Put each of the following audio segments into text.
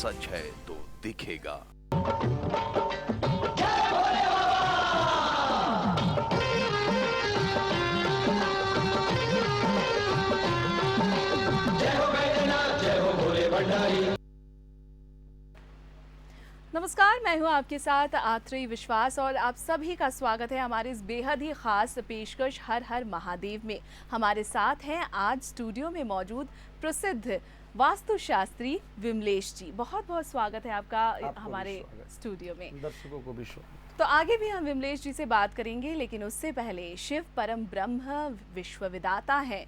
सच है तो दिखेगा। नमस्कार, मैं हूं आपके साथ आत्री विश्वास और आप सभी का स्वागत है हमारे इस बेहद ही खास पेशकश हर हर महादेव में। हमारे साथ हैं आज स्टूडियो में मौजूद प्रसिद्ध वास्तुशास्त्री विमलेश जी। बहुत बहुत स्वागत है आपका हमारे स्टूडियो में। दर्शकों को भी स्वागत। तो आगे भी हम विमलेश जी से बात करेंगे, लेकिन उससे पहले शिव परम ब्रह्म विश्व विदाता हैं।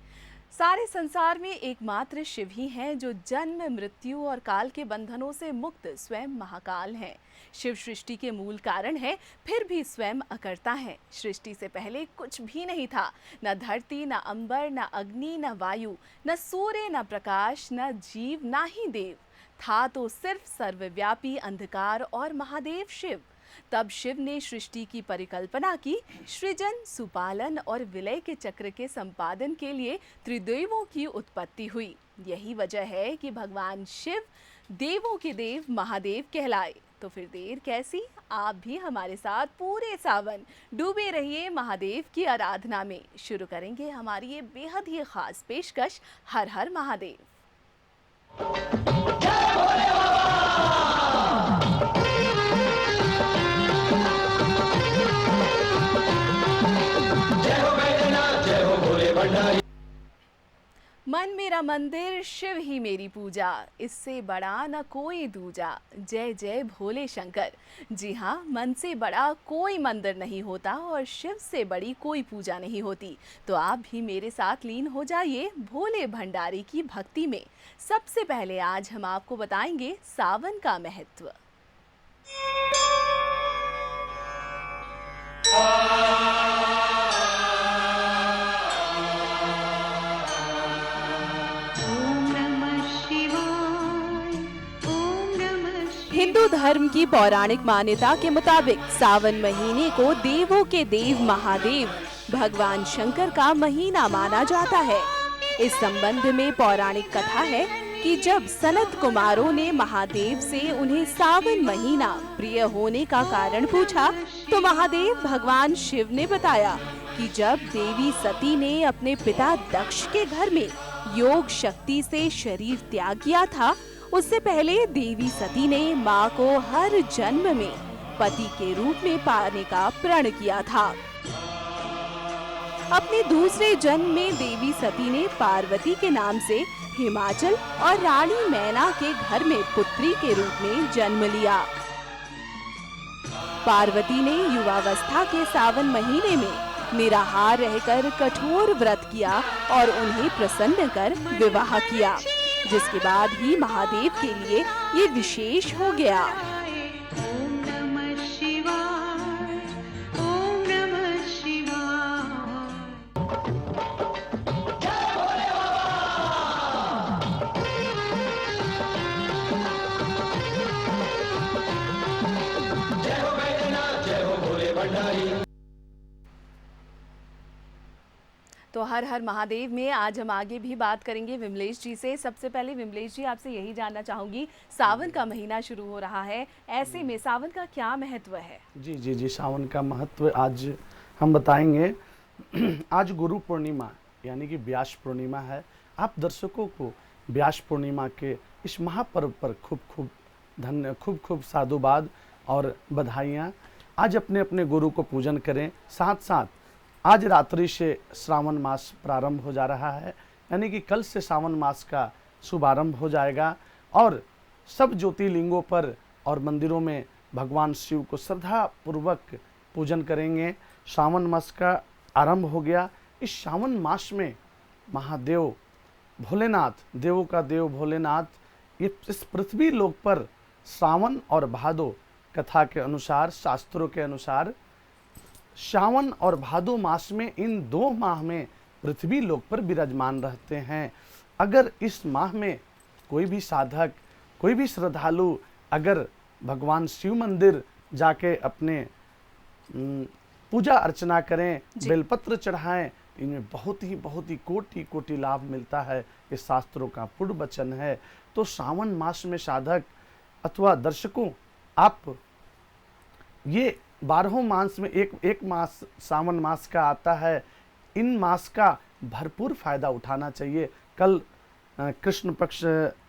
सारे संसार में एकमात्र शिव ही हैं जो जन्म मृत्यु और काल के बंधनों से मुक्त स्वयं महाकाल हैं। शिव सृष्टि के मूल कारण है, फिर भी स्वयं अकर्ता है। सृष्टि से पहले कुछ भी नहीं था, न धरती, न अंबर, न अग्नि, न वायु, न सूर्य, न प्रकाश, न जीव, न ही देव। था तो सिर्फ सर्वव्यापी अंधकार और महादेव शिव। तब शिव ने सृष्टि की परिकल्पना की। सृजन, सुपालन और विलय के चक्र के संपादन के लिए त्रिदेवों की उत्पत्ति हुई। यही वजह है कि भगवान शिव देवों के देव महादेव कहलाए। तो फिर देर कैसी, आप भी हमारे साथ पूरे सावन डूबे रहिए महादेव की आराधना में। शुरू करेंगे हमारी ये बेहद ही खास पेशकश हर हर महादेव। मन मेरा मंदिर, शिव ही मेरी पूजा, इससे बड़ा न कोई दूजा। जय जय भोले शंकर। जी हाँ, मन से बड़ा कोई मंदिर नहीं होता और शिव से बड़ी कोई पूजा नहीं होती। तो आप भी मेरे साथ लीन हो जाइए भोले भंडारी की भक्ति में। सबसे पहले आज हम आपको बताएंगे सावन का महत्व। हिंदू धर्म की पौराणिक मान्यता के मुताबिक सावन महीने को देवों के देव महादेव भगवान शंकर का महीना माना जाता है। इस संबंध में पौराणिक कथा है कि जब सनत कुमारों ने महादेव से उन्हें सावन महीना प्रिय होने का कारण पूछा, तो महादेव भगवान शिव ने बताया कि जब देवी सती ने अपने पिता दक्ष के घर में योग शक्ति से शरीर त्याग किया था, उससे पहले देवी सती ने माँ को हर जन्म में पति के रूप में पाने का प्रण किया था। अपने दूसरे जन्म में देवी सती ने पार्वती के नाम से हिमाचल और रानी मैना के घर में पुत्री के रूप में जन्म लिया। पार्वती ने युवावस्था के सावन महीने में निराहार रहकर कठोर व्रत किया और उन्हें प्रसन्न कर विवाह किया, जिसके बाद ही महादेव के लिए ये विशेष हो गया। तो हर हर महादेव में आज हम आगे भी बात करेंगे विमलेश जी से। सबसे पहले विमलेश जी, आपसे यही जानना चाहूंगी, सावन का महीना शुरू हो रहा है, ऐसे में सावन का क्या महत्व है? जी जी जी, सावन का महत्व आज हम बताएंगे। आज गुरु पूर्णिमा यानी कि व्यास पूर्णिमा है। आप दर्शकों को व्यास पूर्णिमा के इस महापर्व पर खूब खूब साधुवाद और बधाइयाँ। आज अपने अपने गुरु को पूजन करें। साथ साथ आज रात्रि से श्रावण मास प्रारंभ हो जा रहा है, यानी कि कल से श्रावण मास का शुभारंभ हो जाएगा और सब ज्योतिर्लिंगों पर और मंदिरों में भगवान शिव को श्रद्धा पूर्वक पूजन करेंगे। श्रावण मास का आरंभ हो गया। इस श्रावण मास में महादेव भोलेनाथ, देवों का देव भोलेनाथ, ये इस पृथ्वी लोक पर श्रावण और भादो कथा के अनुसार, शास्त्रों के अनुसार श्रावण और भादो मास में, इन 2 माह में पृथ्वी लोक पर विराजमान रहते हैं। अगर इस माह में कोई भी साधक, कोई भी श्रद्धालु अगर भगवान शिव मंदिर जाके अपने पूजा अर्चना करें, बेलपत्र चढ़ाएं, इनमें बहुत ही कोटि कोटि लाभ मिलता है। ये शास्त्रों का पूर्ण वचन है। तो श्रावण मास में साधक अथवा दर्शकों, आप ये 12 मास में एक मास सावन मास का आता है, इन मास का भरपूर फायदा उठाना चाहिए। कल कृष्ण पक्ष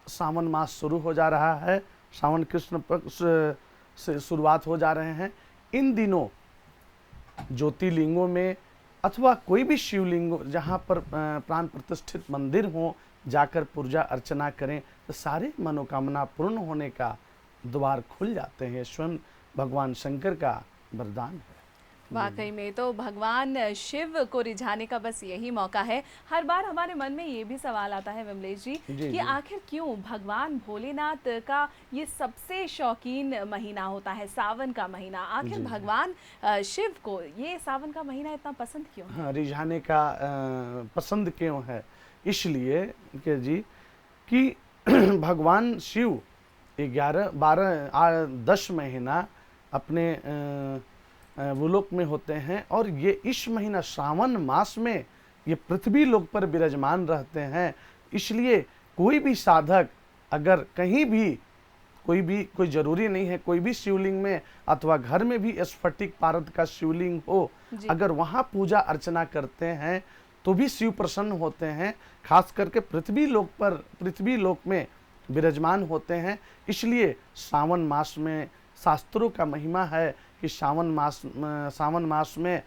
सावन मास शुरू हो जा रहा है, सावन कृष्ण पक्ष से शुरुआत हो जा रहे हैं। इन दिनों ज्योतिर्लिंगों में अथवा कोई भी शिवलिंग जहाँ पर प्राण प्रतिष्ठित मंदिर हो, जाकर पूजा अर्चना करें तो सारे मनोकामना पूर्ण होने का द्वार खुल जाते हैं। स्वयं भगवान शंकर का वरदान है। वाकई में तो भगवान शिव को रिझाने का बस यही मौका है। हर बार हमारे मन में ये भी सवाल आता है विमलेश जी कि आखिर क्यों भगवान भोलेनाथ का ये सबसे शौकीन महीना होता है, सावन का महीना, आखिर भगवान शिव को ये सावन का महीना इतना पसंद क्यों है? हाँ, रिझाने का पसंद क्यों है? इसलिए कि जी कि भगवान शिव 11, 12, 10 महीना अपने भूलोक में होते हैं, और ये इस महीना सावन मास में ये पृथ्वी लोक पर विराजमान रहते हैं। इसलिए कोई भी साधक अगर कहीं भी कोई जरूरी नहीं है, कोई भी शिवलिंग में अथवा घर में भी स्फटिक पारद का शिवलिंग हो, अगर वहाँ पूजा अर्चना करते हैं तो भी शिव प्रसन्न होते हैं। खास करके पृथ्वी लोक में विराजमान होते हैं। इसलिए सावन मास में शास्त्रों का महिमा है कि सावन मास में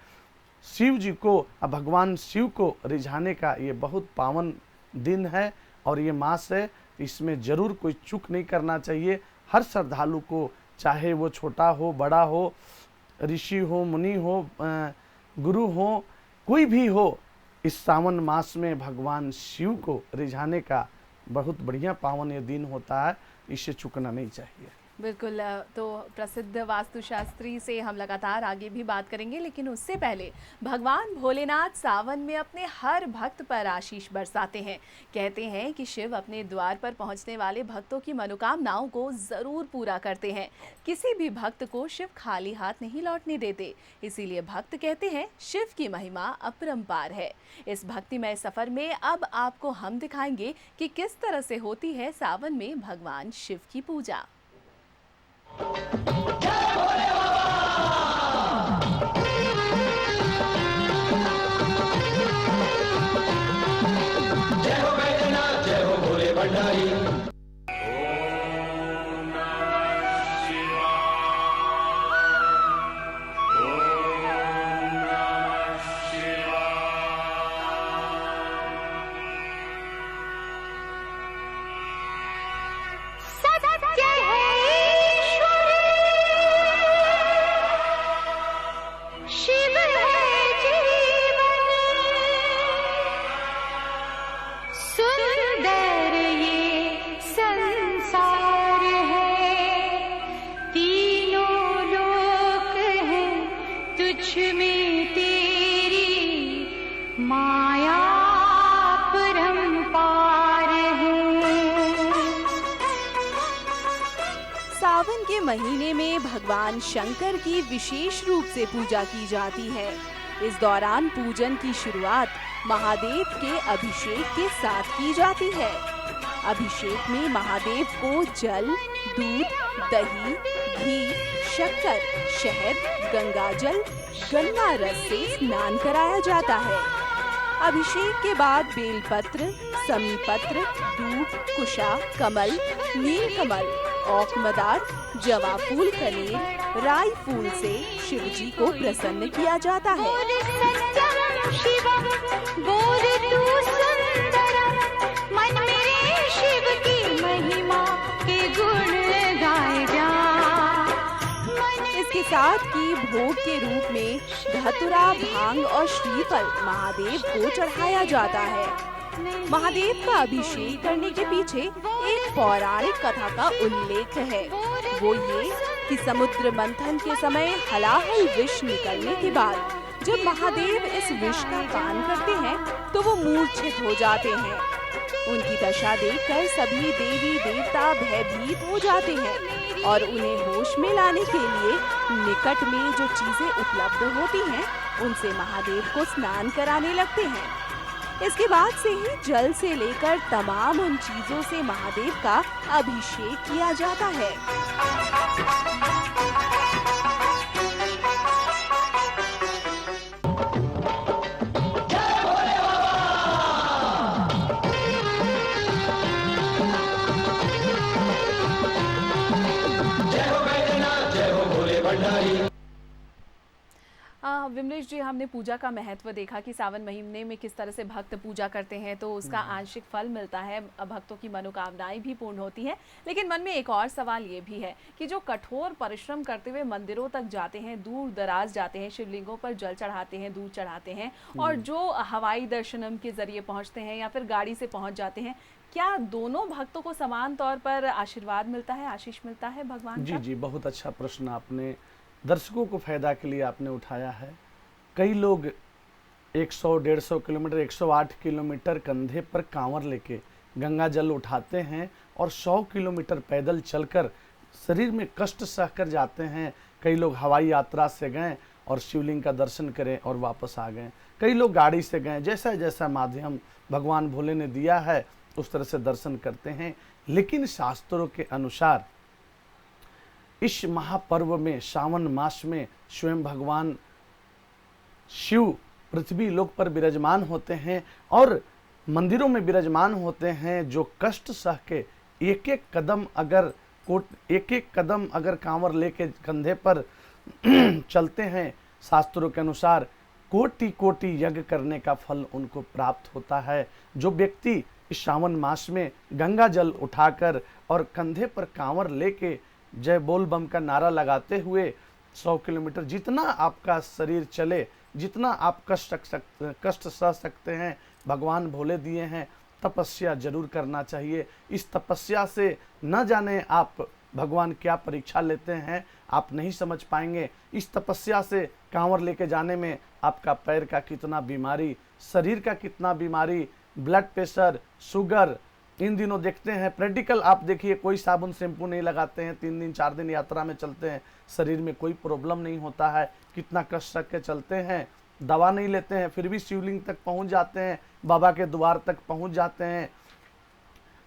शिव जी को, भगवान शिव को रिझाने का ये बहुत पावन दिन है और ये मास है। इसमें जरूर कोई चूक नहीं करना चाहिए। हर श्रद्धालु को, चाहे वो छोटा हो, बड़ा हो, ऋषि हो, मुनि हो, गुरु हो, कोई भी हो, इस सावन मास में भगवान शिव को रिझाने का बहुत बढ़िया पावन ये दिन होता है। इससे चूकना नहीं चाहिए। बिल्कुल। तो प्रसिद्ध वास्तुशास्त्री से हम लगातार आगे भी बात करेंगे, लेकिन उससे पहले भगवान भोलेनाथ सावन में अपने हर भक्त पर आशीष बरसाते हैं। कहते हैं कि शिव अपने द्वार पर पहुंचने वाले भक्तों की मनोकामनाओं को ज़रूर पूरा करते हैं। किसी भी भक्त को शिव खाली हाथ नहीं लौटने देते। इसीलिए भक्त कहते हैं शिव की महिमा अपरंपार है। इस भक्तिमय सफ़र में अब आपको हम दिखाएंगे कि किस तरह से होती है सावन में भगवान शिव की पूजा। जय हो बैजनाथ, जय हो भोले भंडारी। सावन के महीने में भगवान शंकर की विशेष रूप से पूजा की जाती है। इस दौरान पूजन की शुरुआत महादेव के अभिषेक के साथ की जाती है। अभिषेक में महादेव को जल, दूध, दही, घी, शक्कर, शहद, गंगाजल, गन्ना रस से स्नान कराया जाता है। अभिषेक के बाद बेलपत्र, समीपत्र, दूब, कुशा, कमल, नीलकमल, औकमदार, जवा फूल, कनेर, राई फूल से शिव जी को प्रसन्न किया जाता है। इसके साथ ही भोग के रूप में धतुरा, भांग और श्रीफल महादेव को चढ़ाया जाता है। महादेव का अभिषेक करने के पीछे एक पौराणिक कथा का उल्लेख है। वो ये कि समुद्र मंथन के समय हलाहल विष निकलने के बाद जब महादेव इस विष का पान करते हैं तो वो मूर्छित हो जाते हैं। उनकी दशा देखकर सभी देवी देवता भयभीत हो जाते हैं और उन्हें होश में लाने के लिए निकट में जो चीजें उपलब्ध होती हैं उनसे महादेव को स्नान कराने लगते हैं। इसके बाद से ही जल से लेकर तमाम उन चीजों से महादेव का अभिषेक किया जाता है। जय हो बैजनाथ, जय हो भोले भंडारी। विमलेश जी, हमने पूजा का महत्व देखा कि सावन महीने में किस तरह से भक्त पूजा करते हैं तो उसका आंशिक फल मिलता है, भक्तों की मनोकामनाएं भी पूर्ण होती हैं। लेकिन मन में एक और सवाल ये भी है कि जो कठोर परिश्रम करते हुए मंदिरों तक जाते हैं, दूर दराज जाते हैं, शिवलिंगों पर जल चढ़ाते हैं, दूध चढ़ाते हैं, और जो हवाई दर्शनम के जरिए पहुंचते हैं या फिर गाड़ी से पहुंच जाते हैं, क्या दोनों भक्तों को समान तौर पर आशीर्वाद मिलता है, आशीष मिलता है भगवान जी का? जी, बहुत अच्छा प्रश्न आपने दर्शकों को फायदा के लिए आपने उठाया है। कई लोग 100-150 किलोमीटर, 108 किलोमीटर कंधे पर कांवर लेके गंगा जल उठाते हैं और 100 किलोमीटर पैदल चलकर शरीर में कष्ट सहकर जाते हैं। कई लोग हवाई यात्रा से गए और शिवलिंग का दर्शन करें और वापस आ गए। कई लोग गाड़ी से गए, जैसा जैसा माध्यम भगवान भोले ने दिया है उस तरह से दर्शन करते हैं। लेकिन शास्त्रों के अनुसार इस महापर्व में, सावन मास में, स्वयं भगवान शिव पृथ्वी लोक पर विराजमान होते हैं और मंदिरों में विराजमान होते हैं। जो कष्ट सह के एक एक कदम अगर कांवर लेके कंधे पर चलते हैं, शास्त्रों के अनुसार कोटि कोटि यज्ञ करने का फल उनको प्राप्त होता है। जो व्यक्ति इस सावन मास में गंगा जल उठाकर और कंधे पर कांवर लेके जय बोल बम का नारा लगाते हुए 100 किलोमीटर, जितना आपका शरीर चले, जितना आप कष्ट सह सकते हैं, भगवान भोले दिए हैं, तपस्या जरूर करना चाहिए। इस तपस्या से न जाने आप भगवान क्या परीक्षा लेते हैं, आप नहीं समझ पाएंगे। इस तपस्या से कांवर लेके जाने में आपका पैर का कितना बीमारी, शरीर का कितना बीमारी, ब्लड प्रेशर, शुगर, इन दिनों देखते हैं प्रैक्टिकल। आप देखिए, कोई साबुन शैम्पू नहीं लगाते हैं, 3 दिन 4 दिन यात्रा में चलते हैं, शरीर में कोई प्रॉब्लम नहीं होता है, कितना कष्ट रख के चलते हैं, दवा नहीं लेते हैं, फिर भी शिवलिंग तक पहुंच जाते हैं, बाबा के द्वार तक पहुंच जाते हैं।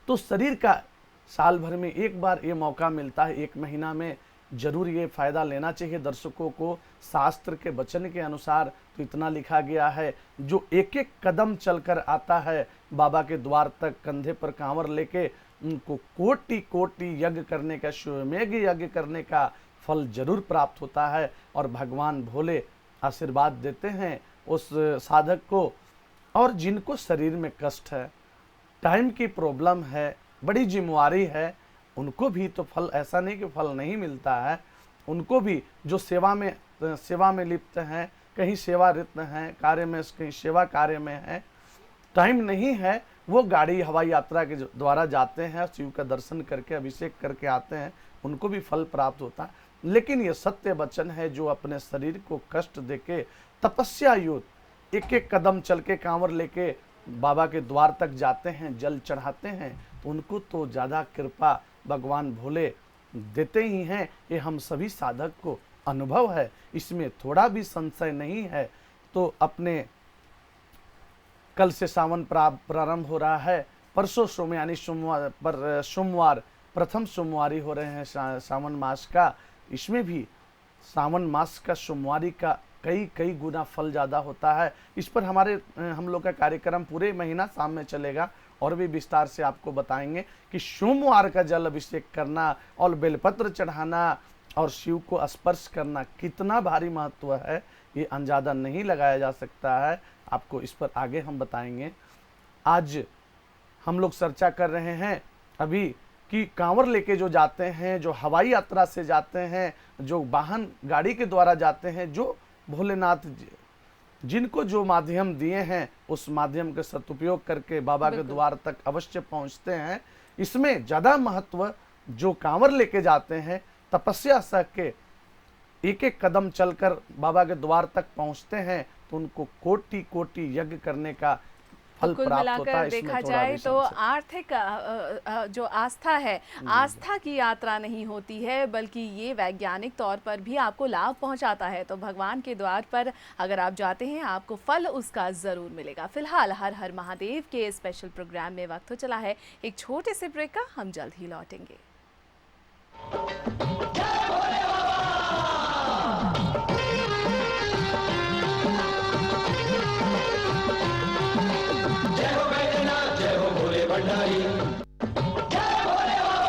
तो शरीर का साल भर में एक बार ये मौका मिलता है, 1 महीना में जरूर ये फायदा लेना चाहिए दर्शकों को। शास्त्र के वचन के अनुसार तो इतना लिखा गया है, जो एक एक कदम चलकर आता है बाबा के द्वार तक कंधे पर कांवर लेके, उनको कोटि कोटि यज्ञ करने का, श्वमेध यज्ञ करने का फल जरूर प्राप्त होता है। और भगवान भोले आशीर्वाद देते हैं उस साधक को। और जिनको शरीर में कष्ट है, टाइम की प्रॉब्लम है, बड़ी जिम्मेवारी है, उनको भी तो फल, ऐसा नहीं कि फल नहीं मिलता है, उनको भी जो सेवा में लिप्त हैं, कहीं सेवारत हैं कार्य में, कहीं सेवा कार्य में है, टाइम नहीं है, वो गाड़ी हवाई यात्रा के द्वारा जाते हैं, शिव का दर्शन करके अभिषेक करके आते हैं, उनको भी फल प्राप्त होता है। लेकिन ये सत्य वचन है, जो अपने शरीर को कष्ट देके तपस्या युक्त एक एक कदम चल के कांवर लेके बाबा के द्वार तक जाते हैं, जल चढ़ाते हैं, तो उनको तो ज़्यादा कृपा भगवान भोले देते ही हैं। ये हम सभी साधक को अनुभव है, इसमें थोड़ा भी संशय नहीं है। तो अपने कल से सावन प्रारंभ हो रहा है, परसों सोमवार यानी सोमवार प्रथम सोमवारी हो रहे हैं सावन मास का। इसमें भी सावन मास का सोमवारी का कई गुना फल ज़्यादा होता है। इस पर हम लोग का कार्यक्रम पूरे महीना शाम में चलेगा और भी विस्तार से आपको बताएंगे कि सोमवार का जल अभिषेक करना और बेलपत्र चढ़ाना और शिव को स्पर्श करना कितना भारी महत्व है, ये अंदाजा नहीं लगाया जा सकता है। आपको इस पर आगे हम बताएंगे। आज हम लोग चर्चा कर रहे हैं अभी कि कांवर लेके जो जाते हैं, जो हवाई यात्रा से जाते हैं, जो वाहन गाड़ी के द्वारा जाते हैं, जो भोलेनाथ जिनको जो माध्यम दिए हैं उस माध्यम का सदुपयोग करके बाबा के द्वार तक अवश्य पहुंचते हैं। इसमें ज़्यादा महत्व जो कांवर लेके जाते हैं, तपस्या सह के एक एक कदम चलकर बाबा के द्वार तक पहुंचते हैं, तो उनको कोटि कोटि यज्ञ करने का फल कुल प्राप्त होता मिलाकर है। इसमें देखा थोड़ा जाए भी तो संशय। आर्थिक जो आस्था है, आस्था की यात्रा नहीं होती है, बल्कि ये वैज्ञानिक तौर पर भी आपको लाभ पहुंचाता है। तो भगवान के द्वार पर अगर आप जाते हैं, आपको फल उसका ज़रूर मिलेगा। फिलहाल हर हर महादेव के स्पेशल प्रोग्राम में वक्त हो चला है एक छोटे से ब्रेक का। हम जल्द ही लौटेंगे। जय हो बैजनाथ, जय हो भोले भंडारी। जय भोले बाबा।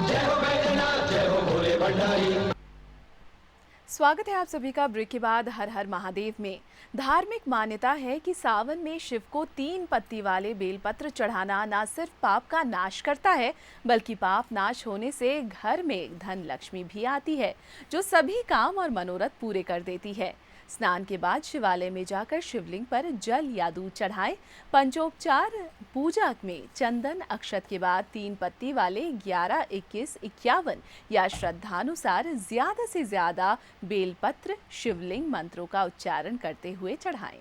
जय हो बैजनाथ, जय हो भोले भंडारी। स्वागत है आप सभी का ब्रेक के बाद हर हर महादेव में। धार्मिक मान्यता है कि सावन में शिव को 3 पत्ती वाले बेलपत्र चढ़ाना न सिर्फ पाप का नाश करता है, बल्कि पाप नाश होने से घर में धन लक्ष्मी भी आती है, जो सभी काम और मनोरथ पूरे कर देती है। स्नान के बाद शिवालय में जाकर शिवलिंग पर जल या दूध चढ़ाएं। पंचोपचार पूजा में चंदन अक्षत के बाद 3 पत्ती वाले 11, 21, 51 या श्रद्धानुसार ज्यादा से ज्यादा बेलपत्र शिवलिंग मंत्रों का उच्चारण करते हुए चढ़ाएं।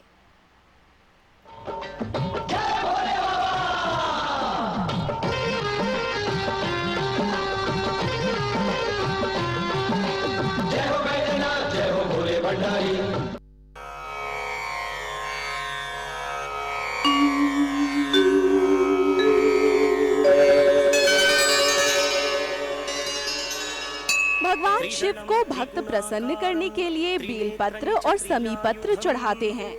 जय हो बैजनाथ, जय हो भोले भंडारी। भगवान शिव को भक्त प्रसन्न करने के लिए बेलपत्र और समीपत्र चढ़ाते हैं।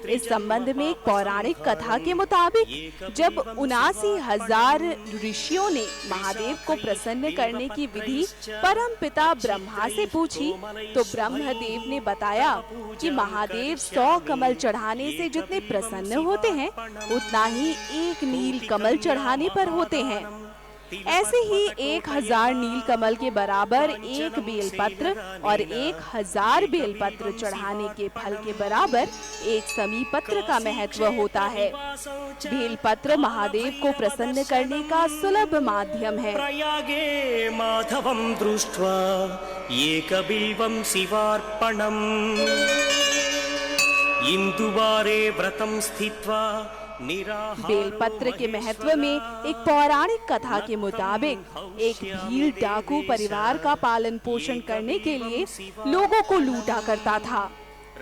इस संबंध में एक पौराणिक कथा के मुताबिक जब 79,000 ऋषियों ने महादेव को प्रसन्न करने की विधि परम पिता ब्रह्मा से पूछी, तो ब्रह्मदेव ने बताया कि महादेव 100 कमल चढ़ाने से जितने प्रसन्न होते हैं, उतना ही एक नील कमल चढ़ाने पर होते हैं। ऐसे ही 1000 नील कमल के बराबर एक बेलपत्र और 1000 बेलपत्र चढ़ाने के फल के बराबर एक समीपत्र का महत्व होता है। बेलपत्र महादेव को प्रसन्न करने का सुलभ माध्यम है। प्रयागे माधवं दृष्ट्वा एकबिल्वं शिवार्पणम् इंदुवारे व्रतं स्थित्वा बेलपत्र के महत्व में एक पौराणिक कथा के मुताबिक एक भील डाकू परिवार का पालन पोषण करने के लिए लोगों को लूटा करता था।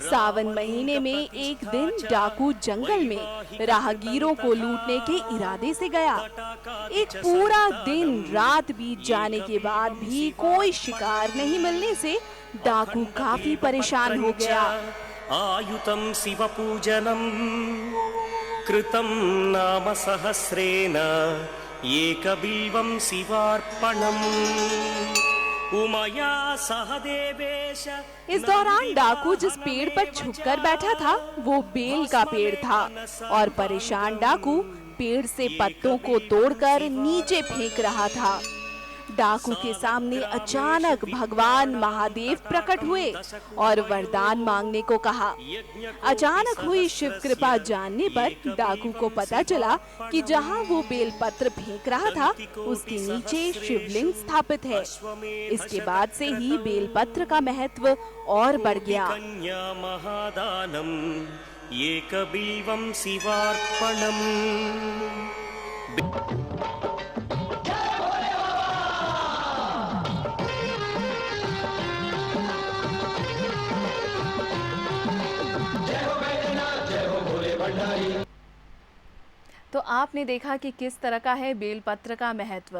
सावन महीने में एक दिन डाकू जंगल में राहगीरों को लूटने के इरादे से गया। एक पूरा दिन रात बीत जाने के बाद भी कोई शिकार नहीं मिलने से डाकू काफी परेशान हो गया। आयुतं शिवपूजनम् कृतं नाम सहस्रेण एकबिल्वं शिवार्पणम् उमया सहदेवेश। इस दौरान डाकू जिस पेड़ पर छुपकर बैठा था वो बेल का पेड़ था और परेशान डाकू पेड़ से पत्तों को तोड़कर नीचे फेंक रहा था। डाकू के सामने अचानक भगवान महादेव प्रकट हुए और वरदान मांगने को कहा। अचानक हुई शिव कृपा जानने पर डाकू को पता चला कि जहां वो बेलपत्र फेंक रहा था उसके नीचे शिवलिंग स्थापित है। इसके बाद से ही बेलपत्र का महत्व और बढ़ गया। कन्या महादानम एकबिल्वं शिवार्पणम्। तो आपने देखा कि किस तरह का है बेलपत्र का महत्व।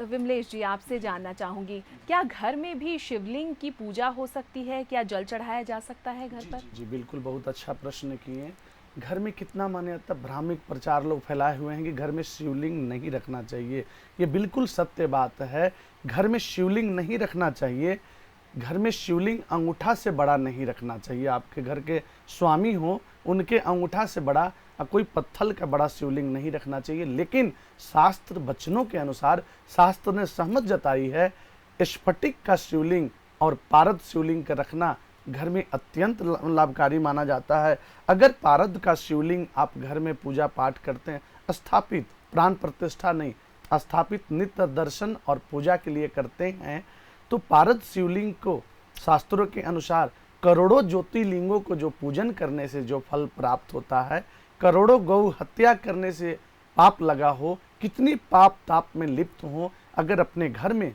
विमलेश जी, आपसे जानना चाहूंगी, क्या घर में भी शिवलिंग की पूजा हो सकती है? क्या जल चढ़ाया जा सकता है घर पर? जी बिल्कुल, बहुत अच्छा प्रश्न किए। घर में कितना मान्यता भ्रामिक प्रचार लोग फैलाए हुए हैं कि घर में शिवलिंग नहीं रखना चाहिए। ये बिल्कुल सत्य बात है, घर में शिवलिंग नहीं रखना चाहिए। घर में शिवलिंग अंगूठा से बड़ा नहीं रखना चाहिए। आपके घर के स्वामी हो, उनके अंगूठा से बड़ा कोई पत्थर का बड़ा शिवलिंग नहीं रखना चाहिए। लेकिन शास्त्र वचनों के अनुसार शास्त्र ने सहमत जताई है, स्फटिक का शिवलिंग और पारद शिवलिंग का रखना घर में अत्यंत लाभकारी माना जाता है। अगर पारद का शिवलिंग आप घर में पूजा पाठ करते हैं, स्थापित, प्राण प्रतिष्ठा नहीं, स्थापित नित्य दर्शन और पूजा के लिए करते हैं, तो पारद शिवलिंग को शास्त्रों के अनुसार करोड़ों ज्योतिर्लिंगों को जो पूजन करने से जो फल प्राप्त होता है, करोड़ों गौ हत्या करने से पाप लगा हो, कितनी पाप ताप में लिप्त हो, अगर अपने घर में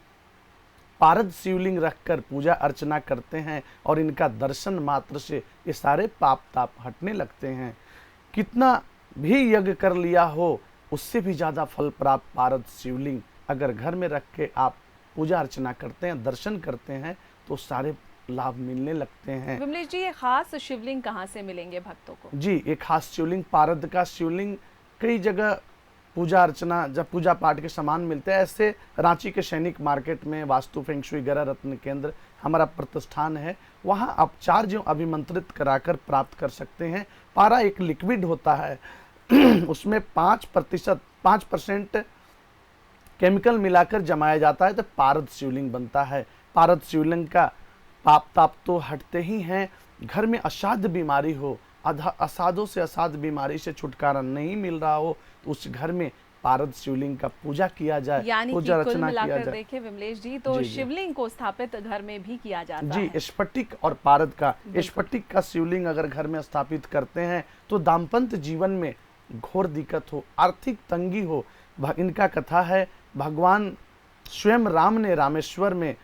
पारद शिवलिंग रखकर पूजा अर्चना करते हैं और इनका दर्शन मात्र से ये सारे पाप ताप हटने लगते हैं। कितना भी यज्ञ कर लिया हो, उससे भी ज़्यादा फल प्राप्त पारद शिवलिंग अगर घर में रख के आप पूजा अर्चना करते हैं, दर्शन करते हैं, तो सारे लाभ मिलने लगते हैं। विमलेश जी, ये खास शिवलिंग कहाँ से मिलेंगे भक्तों को? जी, एक खास शिवलिंग, पारद का शिवलिंग कई जगह पूजा अर्चना जब पूजा पाठ के सामान मिलते हैं। ऐसे रांची के सैनिक मार्केट में वास्तु फेंग शुई ग्रह रत्न केंद्र हमारा प्रतिष्ठान है, वहाँ आप चार्ज अभिमंत्रित कराकर प्राप्त कर सकते हैं। पारा एक लिक्विड होता है उसमें 5% केमिकल मिलाकर जमाया जाता है, तो पारद शिवलिंग बनता है। पारद शिवलिंग का पाप ताप तो हटते ही हैं। घर में असाध्य बीमारी हो, असाधों से असाध्य बीमारी से छुटकारा नहीं मिल रहा हो, तो उस घर में पारद शिवलिंग का पूजा किया जाए, यानी पूजा कि कुल अर्चना किया मिलाकर जाए। देखें विमलेश जी, तो जी, जी। शिवलिंग को स्थापित घर में भी किया जाता जी, है। स्फटिक और पारद का, स्फटिक का शिवलिंग अगर घर में स्थापित करते हैं तो दाम्पत्य जीवन में घोर दिक्कत हो, आर्थिक तंगी हो। इनका कथा है, भगवान स्वयं राम ने रामेश्वर में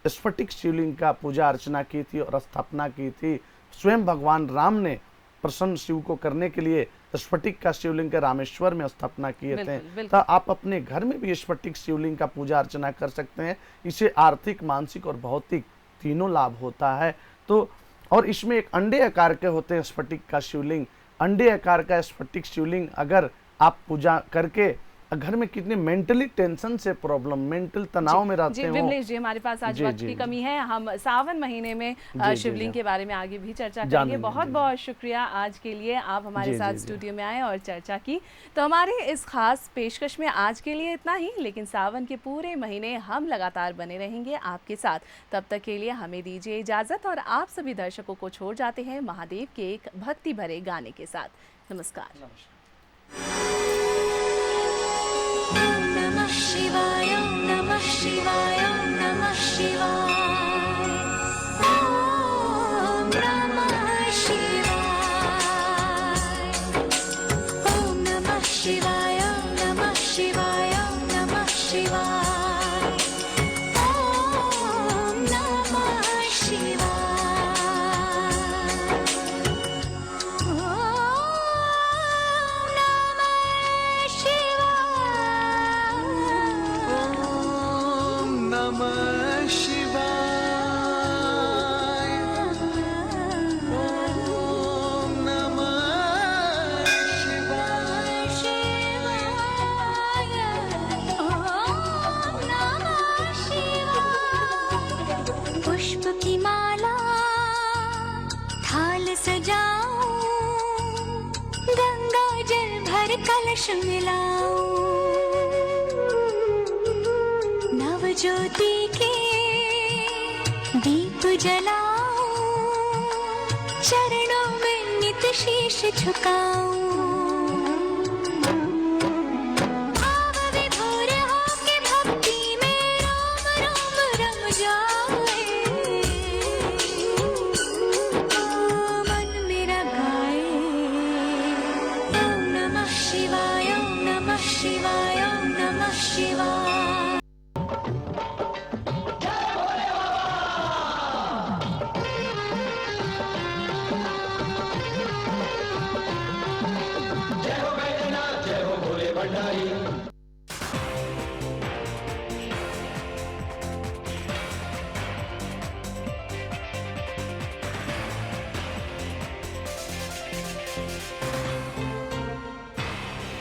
स्फटिक शिवलिंग का पूजा अर्चना की थी और स्थापना की थी। स्वयं भगवान राम ने प्रसन्न शिव को करने के लिए स्फटिक का शिवलिंग के रामेश्वर में स्थापना किए थे। तो आप अपने घर में भी स्फटिक शिवलिंग का पूजा अर्चना कर सकते हैं। इसे आर्थिक, मानसिक और भौतिक तीनों लाभ होता है। तो और इसमें एक अंडे आकार के होते हैं स्फटिक का शिवलिंग। अंडे आकार का स्फटिक शिवलिंग अगर आप पूजा करके घर में कितने मेंटली टेंशन से प्रॉब्लम, मेंटल तनाव में रहते हो। विमलेश जी, हमारे पास आज वक्त की कमी है, हम सावन महीने में शिवलिंग के बारे में आगे भी चर्चा करेंगे। बहुत बहुत शुक्रिया आज के लिए, आप हमारे साथ स्टूडियो में आए और चर्चा की। तो हमारे इस खास पेशकश में आज के लिए इतना ही, लेकिन सावन के पूरे महीने हम लगातार बने रहेंगे आपके साथ। तब तक के लिए हमें दीजिए इजाजत और आप सभी दर्शकों को छोड़ जाते हैं महादेव के एक भक्ति भरे गाने के साथ। नमस्कार। Om Namah Shivaya, Om Namah Shivaya, Om Namah Shivaya. Om Namah Shivaya. Om Namah Shivaya, Om Namah Shivaya, Om Namah Shivaya. Om Namah Shivaya. पुष्प की माला थाल सजाऊं, गंगा जल भर कलश मिलाऊं, नव ज्योति के दीप जलाऊं, चरणों में नित शीश झुकाऊं।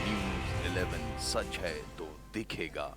न्यूज़ 11 सच है तो दिखेगा।